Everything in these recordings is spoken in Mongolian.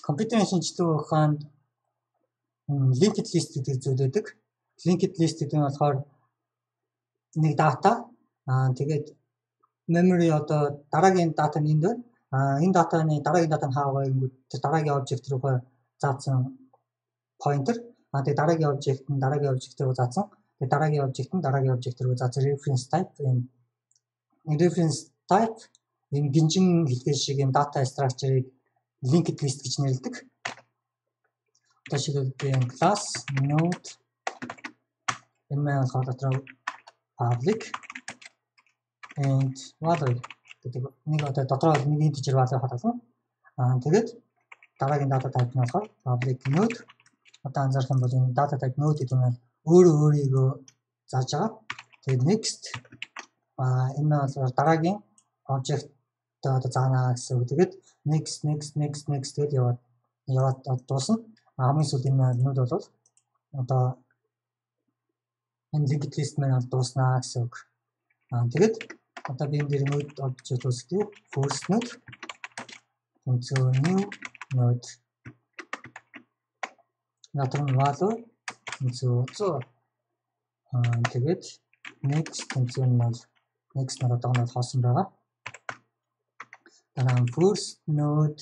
компьютерийн шинжилгээ ухаанд linked list гэдэг зүйл байдаг. Linked list гэдэг нь болохоор нэг дата тэгээд memory одоо дараагийн дата нь энд байна. Энэ датаны дараагийн дата нь хааваа юм тэр дараагийн object руу заасан pointer. Тэгээд дараагийн object нь дараагийн object руу заасан. Тэгээд дараагийн object нь дараагийн object руу заасан reference type энэ гинжин хэлхээ шиг юм data structure-ыг linked list гэж нэрлэдэг. Одоо шилбэл class node энэ маань дотор public and value гэдэг нэг одоо дотроо нэг integer value хадгалсан. Тэгээд дараагийн data type нь болохоор public node. Одоо анзаарах юм бол энэ data type node гэдэг нь өөрийгөө зааж байгаа. Тэгээд next энэ маань дараагийн object одоо заана гэсэн үг. Тэгээд next тэгээд яваад дуусна. Хамгийн сүүлийн нode бол одоо энэ linked list маань дууснаа гэсэн үг. Тэгээд одоо би энэ дээр node object үүсгэх. First node into new node. Натан value into тэгээд next into null. Next нэр одоо нод хоосон байгаа. Дараа first node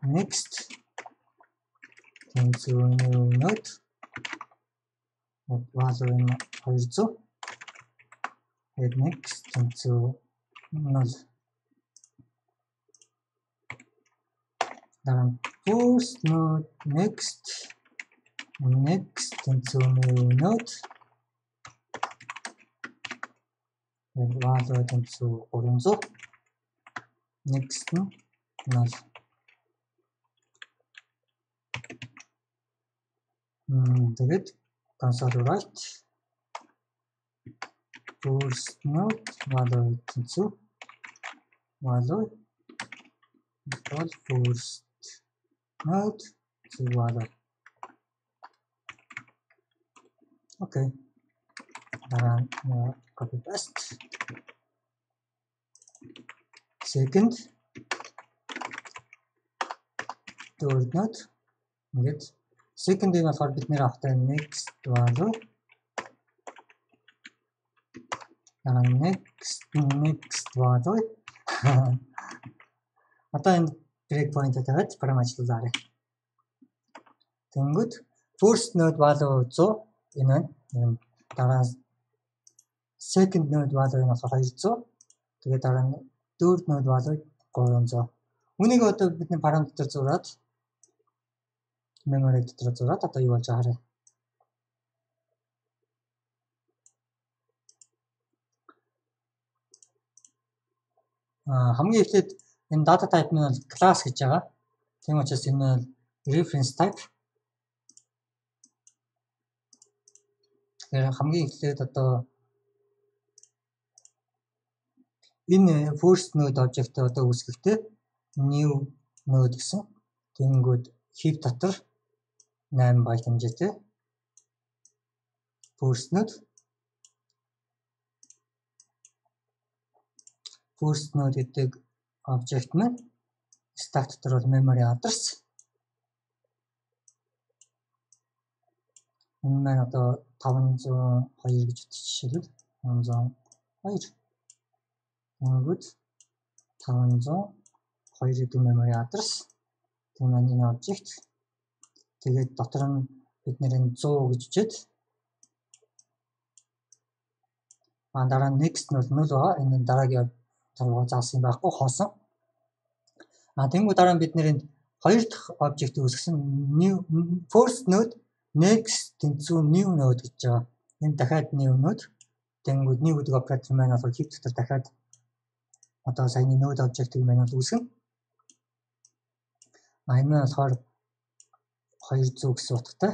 next into new node. Value нь 200. Тэгээд next into null. Дараа first node next into new node. Value into 300. Next null. Тэгээд console write first node value into value equal first node to value. Okay. Copy paste. Second third node ингээд second-ийг болохоор бид нэр авахтай next value next value одоо энэ break point тавиад програм ажиллуулаарай. Тэнгүүд first node value 100 энэ байна. Дараа second node value нь болохоор 200. Тэгээд дараа нь third node value 300. Үнийг одоо бидний параметр зураад memory дотор зураад одоо юу болж байгаарэ. Хамгийн эхлээд энэ data type нь бол class гэж байгаа. Тийм учраас энэ нь reference type. Тэгэхээр хамгийн эхлээд одоо энэ first node object одоо үүсгэхдээ new node гэсэн. Тэнгүүд heap дотор 8 байт хэмжээтэй first node гэдэг object маань stack дотор бол memory address энэ маань одоо 502 гэж жишээлбэл 502 Тэнгүүд 502 гэдэг memory address тийм энэ object тэгээд дотор нь бид нэр 100 гэж үчээд дараа нь next нь 0 байгаа энэ дараагийн толгой заасан байхгүй хоосон тэнгүүд дараа нь бид нэр хоёр дахь object үүсгэсэн new first node next into new node гэж байгаа энэ дахиад new node тэнгүүд new гэдэг operator маань бол heap дотор дахиад одоо саяны node object-ийг маань үүсгэн энэ нь болохоор 200 гэсэн утгатай.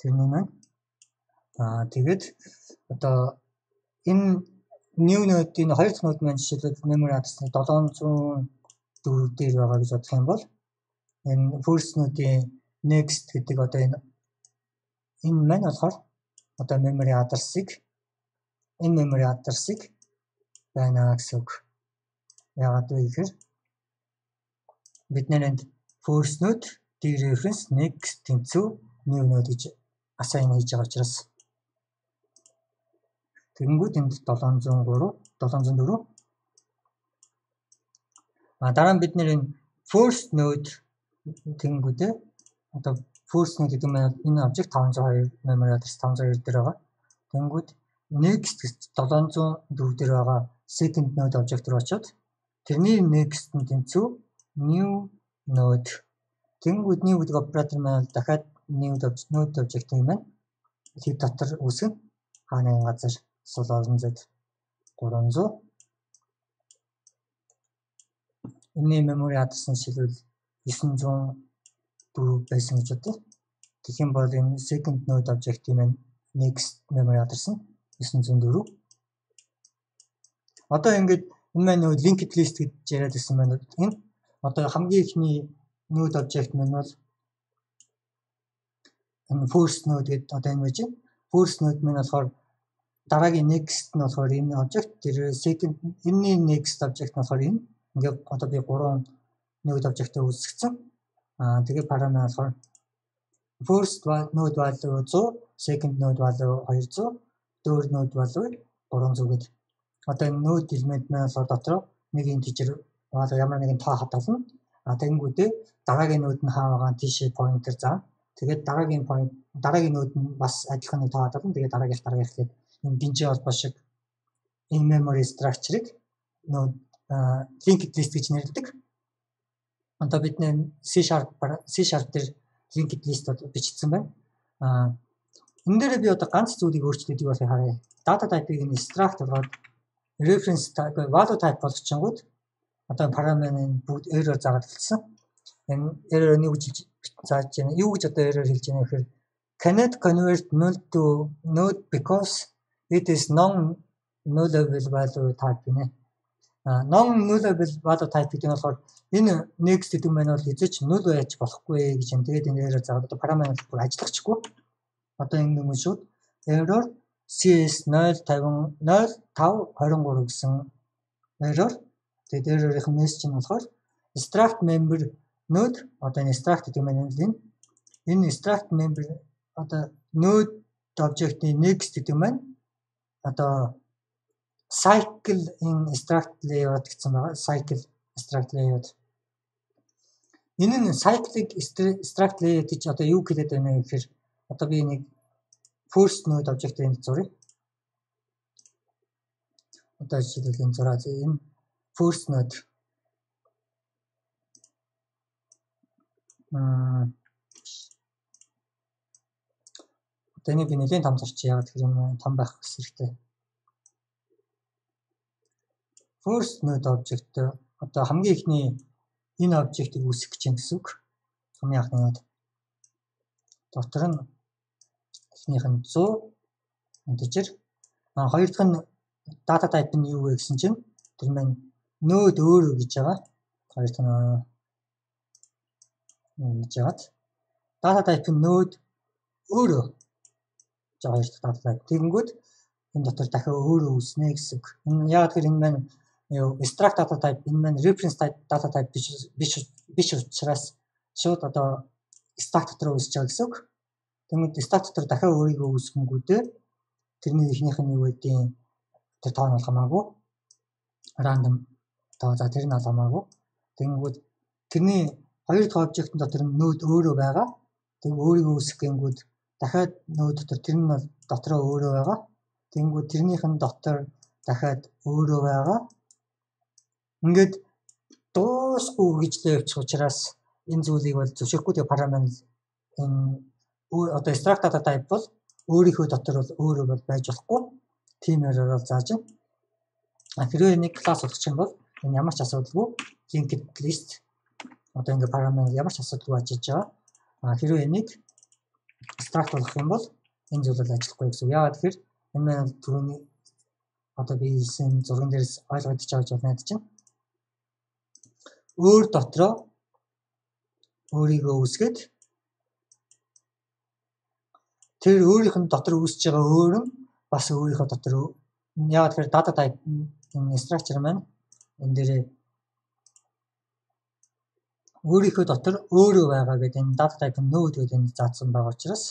Тэрний маань тэгээд одоо энэ new node-ийн хоёр дахь node маань жишээлбэл memory address-ны 704 дээр байгаа гэж бодох юм бол энэ first node-ийн next гэдэг одоо энэ маань болохоор одоо memory address-ыг байна гэсэн үг. Яагаад вэ гэхээр бид нэрэнд first node, dereference, next тэнцүү, new node гэж assign хийж байгаа учраас тэгэнгүүт энд 703, 704. Дараа нь бид нэр энэ first node тэгэнгүүтээ одоо first node гэдэг нь энэ object 502 memory address 502 дээр байгаа. Тэгэнгүүт next 704 дээр байгаа second node object руу очиод тэрний next нь тэнцүү new node. Тэгэнгүүт new гэдэг оператор маань дахиад new node object юм байна. Хэд дотор үүсгэн хааны газар эсвэл олон зэд 300. Энэний memory address нь шилбэл 904 байсан гэж бодъё. Тэгэх юм бол энэ second node object-ийн маань next memory address нь 904. Одоо ингээд энэ маань нөгөө linked list гэж яриад байсан байна. Энэ одоо хамгийн ихний node object маань бол энэ first node гэдэг одоо энэ байж. First node маань болохоор дараагийн next нь болохоор энэ object, тэр second энэний next object нь болохоор энэ. Ингээд одоо би 3 node object-ийг үүсгэсэн. Тэгээд параметр болохоор first node value 100, second node value 200, third node value 300 гэдэг. Одоо энэ node element маань болохоор дотор нэг integer value ямар нэгэн тоо хадгална. Тэгэнгүүтээ дараагийн node нь хаа байгаа тийшээ pointer заа. Тэгээд дараагийн node нь бас адилхан нэг тоо хадгална. Тэгээд дараагийнх гэдэг энэ гинжээ холбоо шиг энэ memory structure-ыг node linked list гэж нэрлэдэг. Одоо бид нэ C# дээр linked list бичсэн байна. Энэ дээр би одоо ганц зүйлийг өөрчлөдөг болохыг харъя. Data type-ийг нь struct болгоод reference type, value type болгочингууд одоо параметрын бүгд error заагаад хэлсэн. Энэ error нь юу гэж зааж байна? Юу гэж одоо error хэлж байна гэхээр cannot convert null to node because it is non-nullable value type гэнэ. Non-nullable value type гэдэг нь болохоор энэ next гэдэг нь бол эзэж null байж болохгүй гэж юм. Тэгээд энэ error заагаад одоо параметр бүр ажиллахгүй. Одоо ингэ юм шүү. Error CS 0.523 гэсэн error. Тэгээд error-ийн message нь болохоор extract member node одоо энэ extract гэдэг нь энэ extract member одоо node object-ийн next гэдэг нь одоо cycle in extract layout гэсэн байгаа. Cycle extract layout. Энэ нь cyclic extract layout гэж одоо юу хэлээд байна вэ гэхээр одоо би нэг first node object-ийг зуръя. Одоо жишээлбэл энэ зураг энэ first node тэнийг би нэлийн том зарчих яагаад гэхээр энэ том байх хэрэгтэй. First node object одоо хамгийн ихний энэ object-ийг үүсгэх гэж юм гэсэн үг. Хамгийн анхны node. Дотор нь эхнийх нь 100 integer. Хоёр дахь нь data type нь юу вэ гэсэн чинь тэр маань node өөрөө гэж байгаа. Хоёр дахь нь гэж яагаад data type нь node өөрөө хоёр дахь data type. Тэгэнгүүт энэ дотор дахиад өөрөө үүснэ гэсэн үг. Энэ яагаад гэхээр энэ маань extract data type энэ маань reference data type биш учраас шууд одоо stack дотор үүсэж байгаа гэсэн үг. Тэгмэд stack дотор дахиад өөрийгөө үүсгэнгүүтээ тэрний ихнийх нь юу гэдгийг тэр тоо нь хамаагүй random тоо за тэр нь хамаагүй. Тэгэнгүүт тэрний хоёр дахь object-ын дотор нь node өөрөө байгаа. Тэг өөрийгөө үүсгэх гингүүд дахиад node дотор тэр нь дотроо өөрөө байгаа. Тэгэнгүүт тэрнийх нь дотор дахиад өөрөө байгаа. Ингээд дуусгүй үргэлжлээ явчих учраас энэ зүйлийг бол зөвшөөрөхгүй тэгээ параметр энэ одоо extract data type бол өөрийнхөө дотор бол өөрөө бол байж болохгүй. Тийм error бол зааж байна. Хэрвээ нэг класс болгочих юм бол энэ ямар ч асуудалгүй linked list одоо ингээ параметр ямар ч асуудалгүй ажиллаж байгаа. Хэрвээ энийг extract болгох юм бол энэ зүйл бол ажиллахгүй гэсэн. Яагаад гэхээр энэ маань түрүүний одоо би хэлсэн зурган дээрээс ойлгогдож байгаа гэж найдаж байна. Өөр дотроо өөрийгөө үүсгээд тэр өөрийнх нь дотор үүсэж байгаа өөр нь бас өөрийнхөө дотор яагаад гэхээр data type энэ structure маань энэ дээр өөрийнхөө дотор өөрөө байгаа гэдэг энэ data type нь node гэдэг энэ заасан байгаа учраас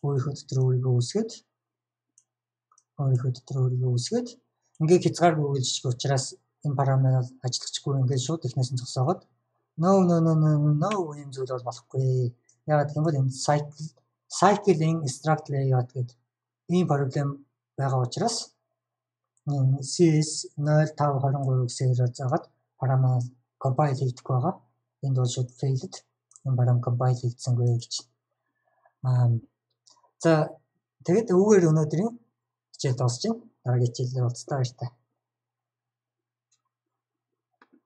өөрийнхөө дотор өөрийгөө үүсгээд ингээ хязгааргүй үйлчлэх учраас энэ параметр ажиллахгүй ингээд шууд эхнээс нь зогсоогоод no ийм зүйл бол болохгүй. Яагаад гэвэл энэ cycle-ийн extract layout гэдэг ийм проблем байгаа учраас CS 0523 гэсээр заагаад параметр compile хийдэггүй байгаа. Энд бол шууд failed энэ параметр compile хийгдсэнгүй гэж. За тэгээд үүгээр өнөөдрийн хичээл дуусч байна. Дараагийн хичээлээр уулзтаа баяртай.